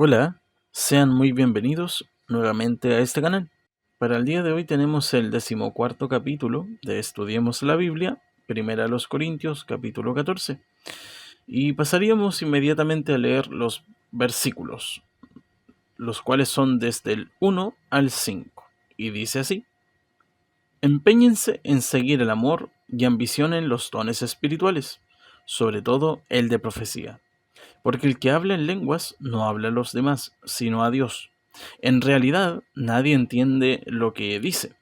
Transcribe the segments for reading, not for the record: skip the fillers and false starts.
Hola, sean muy bienvenidos nuevamente a este canal. Para el día de hoy tenemos el 14º capítulo de Estudiemos la Biblia, Primera a los Corintios, capítulo 14. Y pasaríamos inmediatamente a leer los versículos, los cuales son desde el 1 al 5. Y dice así: Empeñense en seguir el amor y ambicionen los dones espirituales, sobre todo el de profecía, porque el que habla en lenguas no habla a los demás, sino a Dios. En realidad, nadie entiende lo que dice,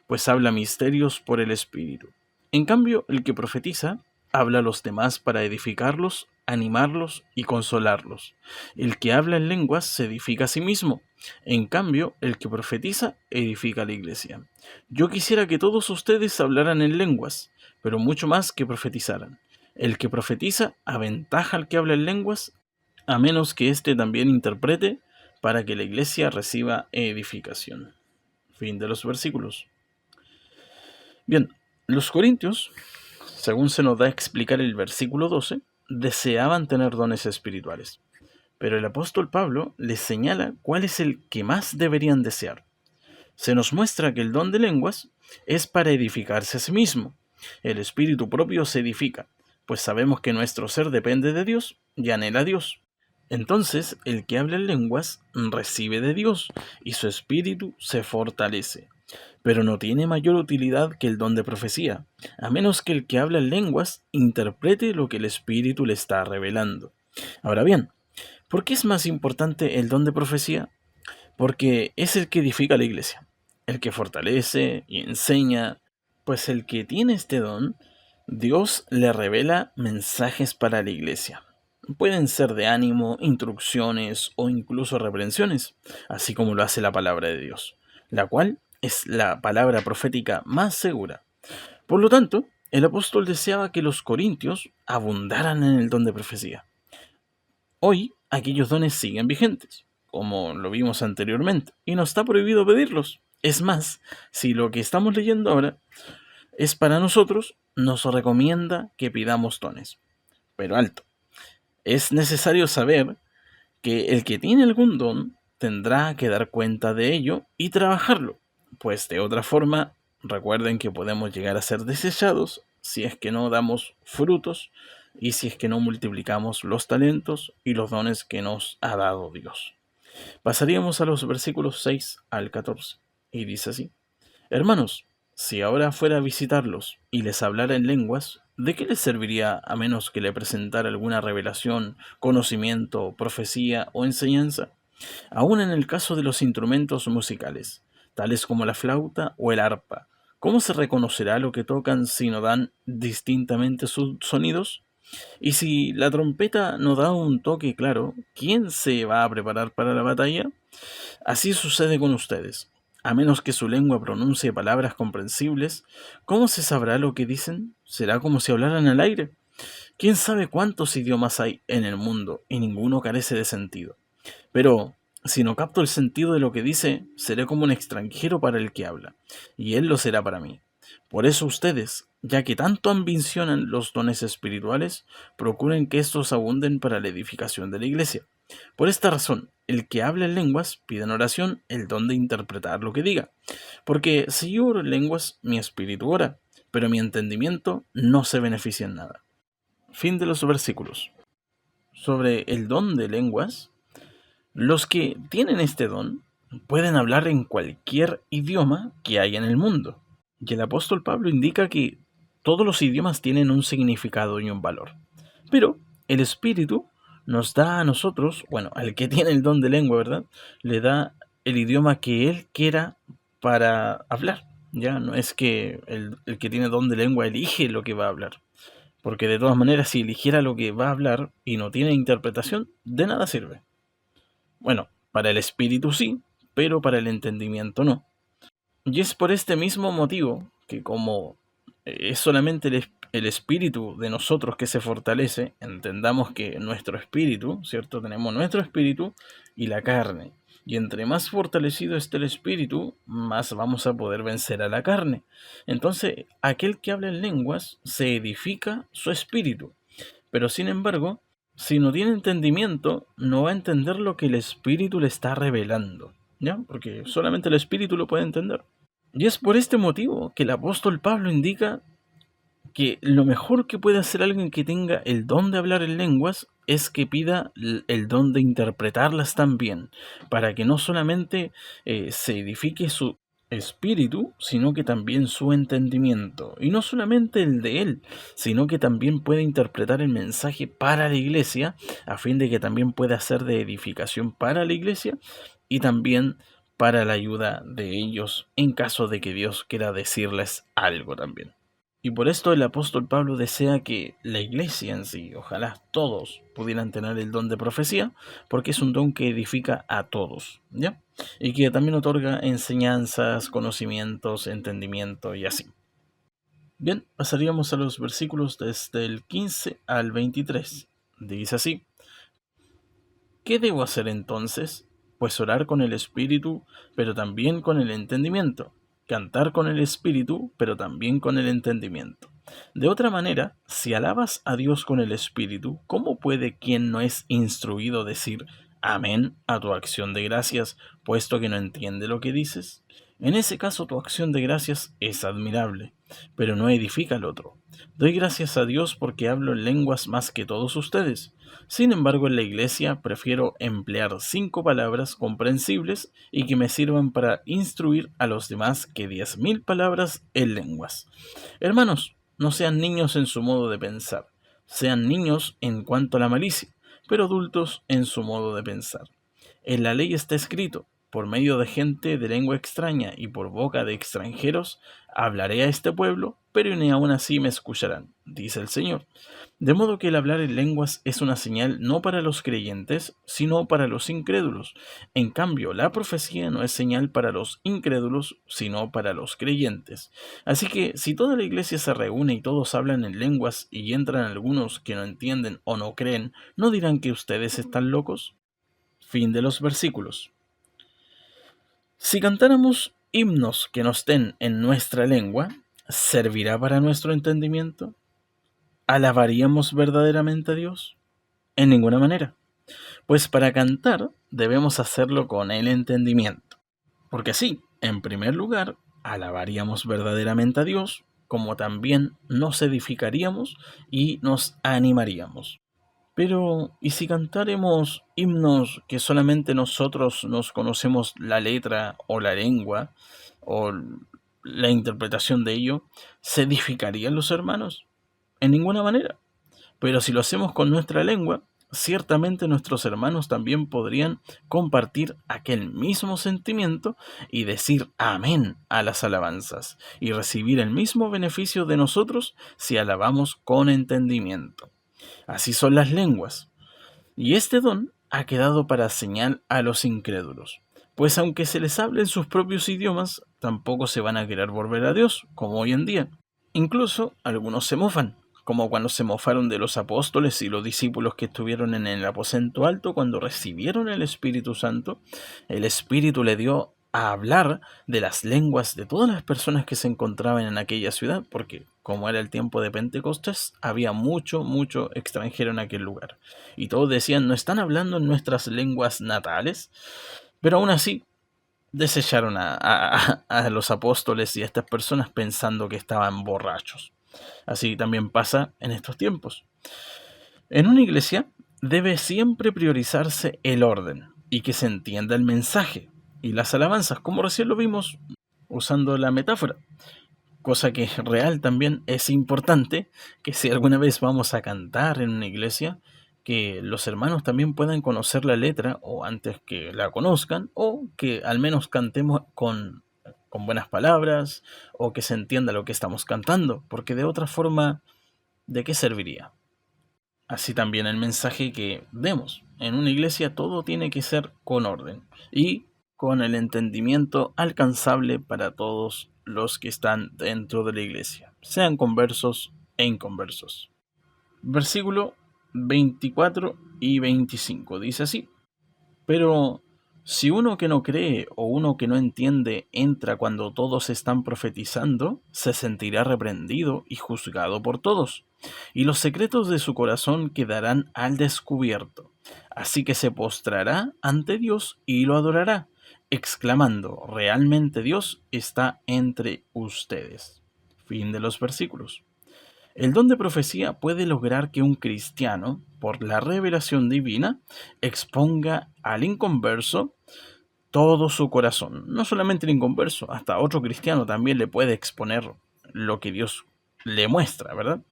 pues habla misterios por el Espíritu. En cambio, el que profetiza habla a los demás para edificarlos, animarlos y consolarlos. El que habla en lenguas se edifica a sí mismo. En cambio, el que profetiza edifica a la iglesia. Yo quisiera que todos ustedes hablaran en lenguas, pero mucho más que profetizaran. El que profetiza aventaja al que habla en lenguas, a menos que éste también interprete, para que la iglesia reciba edificación. Fin de los versículos. Bien, los corintios, según se nos da a explicar el versículo 12, deseaban tener dones espirituales, pero el apóstol Pablo les señala cuál es el que más deberían desear. Se nos muestra que el don de lenguas es para edificarse a sí mismo. El espíritu propio se edifica, pues sabemos que nuestro ser depende de Dios y anhela a Dios. Entonces, el que habla en lenguas recibe de Dios y su espíritu se fortalece, pero no tiene mayor utilidad que el don de profecía, a menos que el que habla en lenguas interprete lo que el espíritu le está revelando. Ahora bien, ¿por qué es más importante el don de profecía? Porque es el que edifica la iglesia, el que fortalece y enseña, pues el que tiene este don, Dios le revela mensajes para la iglesia. Pueden ser de ánimo, instrucciones o incluso reprensiones, así como lo hace la palabra de Dios, la cual es la palabra profética más segura. Por lo tanto, el apóstol deseaba que los corintios abundaran en el don de profecía. Hoy, aquellos dones siguen vigentes, como lo vimos anteriormente, y no está prohibido pedirlos. Es más, si lo que estamos leyendo ahora es para nosotros, nos recomienda que pidamos dones. Pero alto, es necesario saber que el que tiene algún don tendrá que dar cuenta de ello y trabajarlo, pues de otra forma, recuerden que podemos llegar a ser desechados si es que no damos frutos y si es que no multiplicamos los talentos y los dones que nos ha dado Dios. Pasaríamos a los versículos 6 al 14, y dice así: Hermanos, si ahora fuera a visitarlos y les hablara en lenguas, ¿de qué les serviría a menos que le presentara alguna revelación, conocimiento, profecía o enseñanza? Aún en el caso de los instrumentos musicales, tales como la flauta o el arpa, ¿cómo se reconocerá lo que tocan si no dan distintamente sus sonidos? Y si la trompeta no da un toque claro, ¿quién se va a preparar para la batalla? Así sucede con ustedes. A menos que su lengua pronuncie palabras comprensibles, ¿cómo se sabrá lo que dicen? Será como si hablaran al aire. ¿Quién sabe cuántos idiomas hay en el mundo y ninguno carece de sentido? Pero si no capto el sentido de lo que dice, seré como un extranjero para el que habla, y él lo será para mí. Por eso ustedes, ya que tanto ambicionan los dones espirituales, procuren que estos abunden para la edificación de la iglesia. Por esta razón, el que habla en lenguas pide en oración el don de interpretar lo que diga, porque si yo oro en lenguas, mi espíritu ora, pero mi entendimiento no se beneficia en nada. Fin de los versículos. Sobre el don de lenguas, los que tienen este don pueden hablar en cualquier idioma que haya en el mundo. Y el apóstol Pablo indica que todos los idiomas tienen un significado y un valor. Pero el Espíritu nos da a nosotros, bueno, al que tiene el don de lengua, ¿verdad? Le da el idioma que él quiera para hablar. Ya no es que el que tiene don de lengua elige lo que va a hablar. Porque de todas maneras, si eligiera lo que va a hablar y no tiene interpretación, de nada sirve. Bueno, para el espíritu sí, pero para el entendimiento no. Y es por este mismo motivo que como es solamente el espíritu de nosotros que se fortalece, entendamos que nuestro espíritu, ¿cierto? Tenemos nuestro espíritu y la carne. Y entre más fortalecido esté el espíritu, más vamos a poder vencer a la carne. Entonces, aquel que habla en lenguas se edifica su espíritu. Pero sin embargo, Si no tiene entendimiento, no va a entender lo que el Espíritu le está revelando, ¿ya? Porque solamente el Espíritu lo puede entender. Y es por este motivo que el apóstol Pablo indica que lo mejor que puede hacer alguien que tenga el don de hablar en lenguas es que pida el don de interpretarlas también, para que no solamente se edifique su espíritu, sino que también su entendimiento. Y no solamente el de él, sino que también puede interpretar el mensaje para la iglesia, a fin de que también pueda ser de edificación para la iglesia y también para la ayuda de ellos en caso de que Dios quiera decirles algo también. Y por esto el apóstol Pablo desea que la iglesia en sí, ojalá todos pudieran tener el don de profecía, porque es un don que edifica a todos, ¿ya? Y que también otorga enseñanzas, conocimientos, entendimiento y así. Bien, pasaríamos a los versículos desde el 15 al 23. Dice así: ¿Qué debo hacer entonces? Pues orar con el espíritu, pero también con el entendimiento. Cantar con el espíritu, pero también con el entendimiento. De otra manera, si alabas a Dios con el espíritu, ¿cómo puede quien no es instruido decir amén a tu acción de gracias, puesto que no entiende lo que dices? En ese caso tu acción de gracias es admirable, pero no edifica al otro. Doy gracias a Dios porque hablo en lenguas más que todos ustedes. Sin embargo, en la iglesia prefiero emplear 5 palabras comprensibles y que me sirvan para instruir a los demás que 10.000 palabras en lenguas. Hermanos, no sean niños en su modo de pensar, sean niños en cuanto a la malicia, pero adultos en su modo de pensar. En la ley está escrito: por medio de gente de lengua extraña y por boca de extranjeros, hablaré a este pueblo, pero ni aun así me escucharán, dice el Señor. De modo que el hablar en lenguas es una señal no para los creyentes, sino para los incrédulos. En cambio, la profecía no es señal para los incrédulos, sino para los creyentes. Así que si toda la iglesia se reúne y todos hablan en lenguas y entran algunos que no entienden o no creen, ¿no dirán que ustedes están locos? Fin de los versículos. Si cantáramos himnos que no estén en nuestra lengua, ¿servirá para nuestro entendimiento? ¿Alabaríamos verdaderamente a Dios? En ninguna manera, pues para cantar debemos hacerlo con el entendimiento, porque así, en primer lugar, alabaríamos verdaderamente a Dios, como también nos edificaríamos y nos animaríamos. Pero, ¿y si cantáremos himnos que solamente nosotros nos conocemos la letra o la lengua o la interpretación de ello? ¿Se edificarían los hermanos? En ninguna manera. Pero si lo hacemos con nuestra lengua, ciertamente nuestros hermanos también podrían compartir aquel mismo sentimiento y decir amén a las alabanzas y recibir el mismo beneficio de nosotros si alabamos con entendimiento. Así son las lenguas. Y este don ha quedado para señal a los incrédulos, pues aunque se les hable en sus propios idiomas, tampoco se van a querer volver a Dios, como hoy en día. Incluso algunos se mofan, como cuando se mofaron de los apóstoles y los discípulos que estuvieron en el aposento alto cuando recibieron el Espíritu Santo. El Espíritu le dio a hablar de las lenguas de todas las personas que se encontraban en aquella ciudad, porque como era el tiempo de Pentecostés, había mucho extranjero en aquel lugar. Y todos decían, ¿no están hablando en nuestras lenguas natales? Pero aún así, desecharon a los apóstoles y a estas personas pensando que estaban borrachos. Así también pasa en estos tiempos. En una iglesia debe siempre priorizarse el orden y que se entienda el mensaje y las alabanzas, como recién lo vimos usando la metáfora. Cosa que es real también es importante, que si alguna vez vamos a cantar en una iglesia, que los hermanos también puedan conocer la letra o antes que la conozcan, o que al menos cantemos con buenas palabras o que se entienda lo que estamos cantando, porque de otra forma, ¿de qué serviría? Así también el mensaje que demos. En una iglesia todo tiene que ser con orden y con el entendimiento alcanzable para todos los que están dentro de la iglesia, sean conversos e inconversos. Versículo 24 y 25 dice así: Pero si uno que no cree o uno que no entiende entra cuando todos están profetizando, se sentirá reprendido y juzgado por todos. y los secretos de su corazón quedarán al descubierto. Así que se postrará ante Dios y lo adorará, exclamando, realmente Dios está entre ustedes. Fin de los versículos. El don de profecía puede lograr que un cristiano, por la revelación divina, exponga al inconverso todo su corazón. No solamente el inconverso, hasta otro cristiano también le puede exponer lo que Dios le muestra, ¿verdad?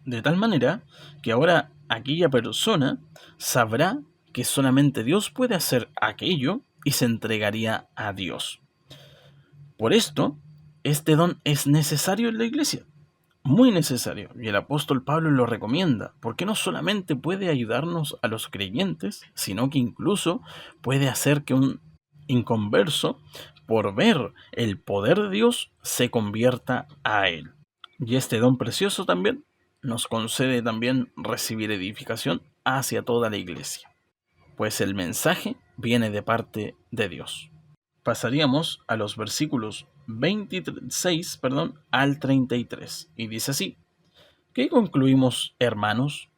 De tal manera que ahora aquella persona sabrá que solamente Dios puede hacer aquello y se entregaría a Dios. Por esto, este don es necesario en la iglesia, muy necesario, y el apóstol Pablo lo recomienda, porque no solamente puede ayudarnos a los creyentes, sino que incluso puede hacer que un inconverso, por ver el poder de Dios, se convierta a él. Y este don precioso también nos concede también recibir edificación hacia toda la iglesia, pues el mensaje viene de parte de Dios. Pasaríamos a los versículos 26, al 33, y dice así: ¿Qué concluimos, hermanos?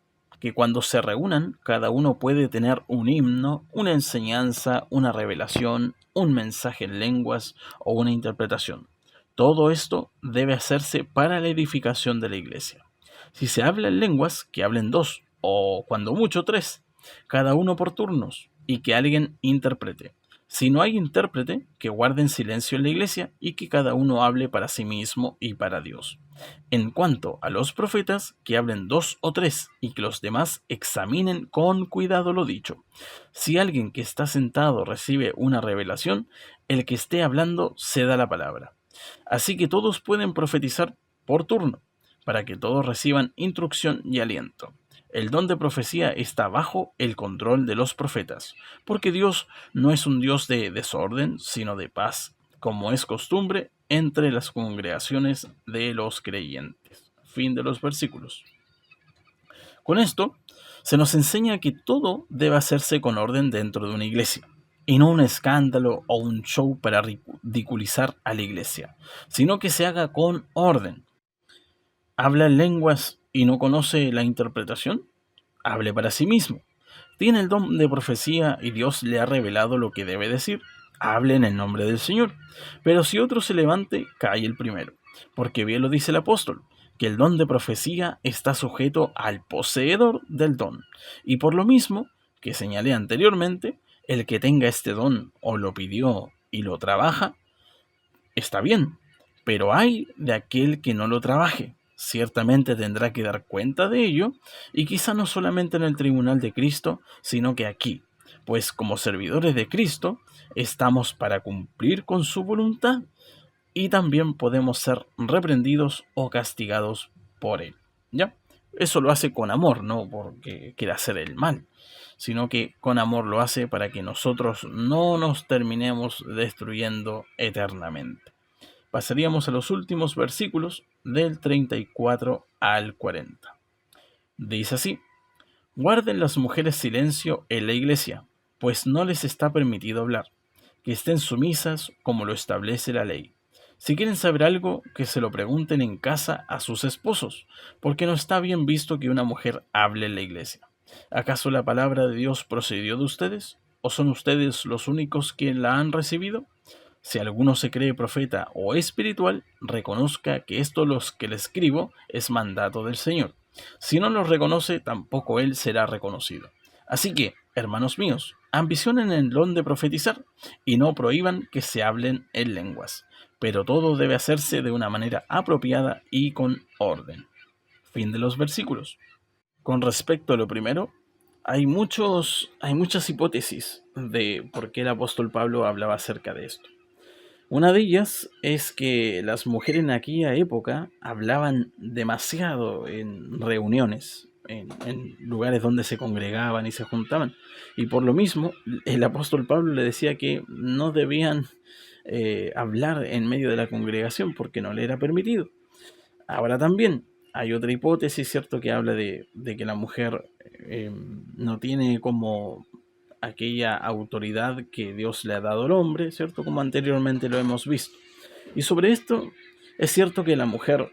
Que cuando se reúnan, cada uno puede tener un himno, una enseñanza, una revelación, un mensaje en lenguas o una interpretación. Todo esto debe hacerse para la edificación de la iglesia. Si se habla en lenguas, que hablen dos, o cuando mucho tres, cada uno por turnos, y que alguien interprete. Si no hay intérprete, que guarden silencio en la iglesia y que cada uno hable para sí mismo y para Dios. En cuanto a los profetas, que hablen dos o tres y que los demás examinen con cuidado lo dicho. Si alguien que está sentado recibe una revelación, el que esté hablando ceda la palabra. Así que todos pueden profetizar por turno, para que todos reciban instrucción y aliento. El don de profecía está bajo el control de los profetas, porque Dios no es un Dios de desorden, sino de paz, como es costumbre entre las congregaciones de los creyentes. Fin de los versículos. Con esto, se nos enseña que todo debe hacerse con orden dentro de una iglesia, y no un escándalo o un show para ridiculizar a la iglesia, sino que se haga con orden. ¿Habla en lenguas y no conoce la interpretación? Hable para sí mismo. Tiene el don de profecía y Dios le ha revelado lo que debe decir. Hable en el nombre del Señor. Pero si otro se levante, cae el primero. Porque bien lo dice el apóstol, que el don de profecía está sujeto al poseedor del don. Y por lo mismo que señalé anteriormente, el que tenga este don o lo pidió y lo trabaja, está bien. Pero hay de aquel que no lo trabaje. Ciertamente tendrá que dar cuenta de ello, y quizá no solamente en el tribunal de Cristo, sino que aquí, pues como servidores de Cristo, estamos para cumplir con su voluntad, y también podemos ser reprendidos o castigados por él. ¿Ya? Eso lo hace con amor, no porque quiera hacer el mal, sino que con amor lo hace para que nosotros no nos terminemos destruyendo eternamente. Pasaríamos a los últimos versículos del 34 al 40. Dice así: Guarden las mujeres silencio en la iglesia, pues no les está permitido hablar, que estén sumisas como lo establece la ley. Si quieren saber algo, que se lo pregunten en casa a sus esposos, porque no está bien visto que una mujer hable en la iglesia. ¿Acaso la palabra de Dios procedió de ustedes? ¿O son ustedes los únicos que la han recibido? Si alguno se cree profeta o espiritual, reconozca que esto los que le escribo es mandato del Señor. Si no los reconoce, tampoco él será reconocido. Así que, hermanos míos, ambicionen el don de profetizar y no prohíban que se hablen en lenguas, pero todo debe hacerse de una manera apropiada y con orden. Fin de los versículos. Con respecto a lo primero, hay muchas hipótesis de por qué el apóstol Pablo hablaba acerca de esto. Una de ellas es que las mujeres en aquella época hablaban demasiado en reuniones, en lugares donde se congregaban y se juntaban. Y por lo mismo, el apóstol Pablo le decía que no debían hablar en medio de la congregación porque no le era permitido. Ahora también hay otra hipótesis, ¿cierto?, que habla de que la mujer no tiene como aquella autoridad que Dios le ha dado al hombre, ¿cierto? Como anteriormente lo hemos visto. Y sobre esto, es cierto que la mujer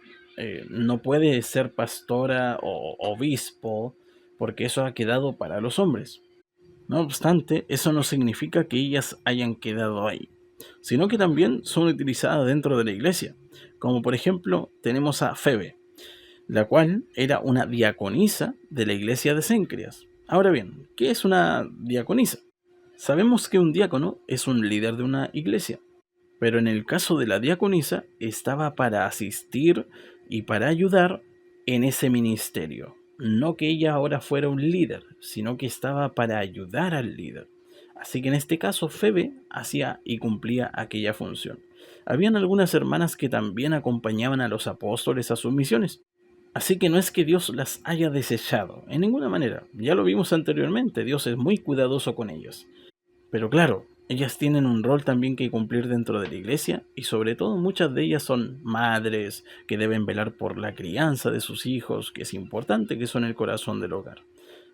no puede ser pastora o obispo, porque eso ha quedado para los hombres. No obstante, eso no significa que ellas hayan quedado ahí, sino que también son utilizadas dentro de la iglesia. Como por ejemplo, tenemos a Febe, la cual era una diaconisa de la iglesia de Cencreas. Ahora bien, ¿qué es una diaconisa? Sabemos que un diácono es un líder de una iglesia, pero en el caso de la diaconisa estaba para asistir y para ayudar en ese ministerio. No que ella ahora fuera un líder, sino que estaba para ayudar al líder. Así que en este caso Febe hacía y cumplía aquella función. Habían algunas hermanas que también acompañaban a los apóstoles a sus misiones. Así que no es que Dios las haya desechado, en ninguna manera. Ya lo vimos anteriormente, Dios es muy cuidadoso con ellas. Pero claro, ellas tienen un rol también que cumplir dentro de la iglesia y sobre todo muchas de ellas son madres que deben velar por la crianza de sus hijos, que es importante, que son el corazón del hogar.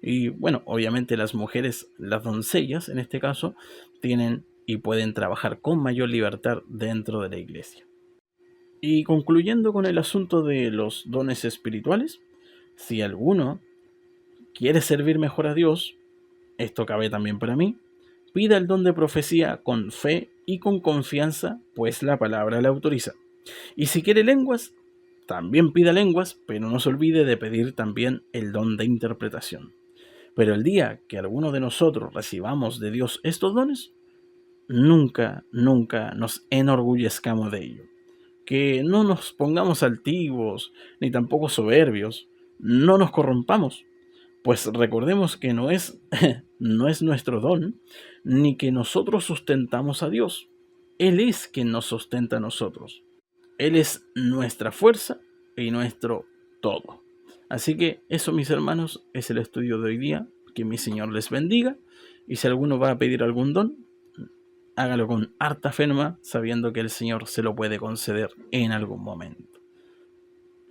Y bueno, obviamente las mujeres, las doncellas en este caso, tienen y pueden trabajar con mayor libertad dentro de la iglesia. Y concluyendo con el asunto de los dones espirituales, si alguno quiere servir mejor a Dios, esto cabe también para mí, pida el don de profecía con fe y con confianza, pues la palabra le autoriza. Y si quiere lenguas, también pida lenguas, pero no se olvide de pedir también el don de interpretación. Pero el día que alguno de nosotros recibamos de Dios estos dones, nunca, nunca nos enorgullezcamos de ello. Que no nos pongamos altivos, ni tampoco soberbios, no nos corrompamos, pues recordemos que no es, no es nuestro don, ni que nosotros sustentamos a Dios. Él es quien nos sustenta a nosotros. Él es nuestra fuerza y nuestro todo. Así que eso, mis hermanos, es el estudio de hoy día. Que mi Señor les bendiga. Y si alguno va a pedir algún don, hágalo con harta fe nomás, sabiendo que el Señor se lo puede conceder en algún momento.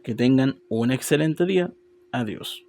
Que tengan un excelente día. Adiós.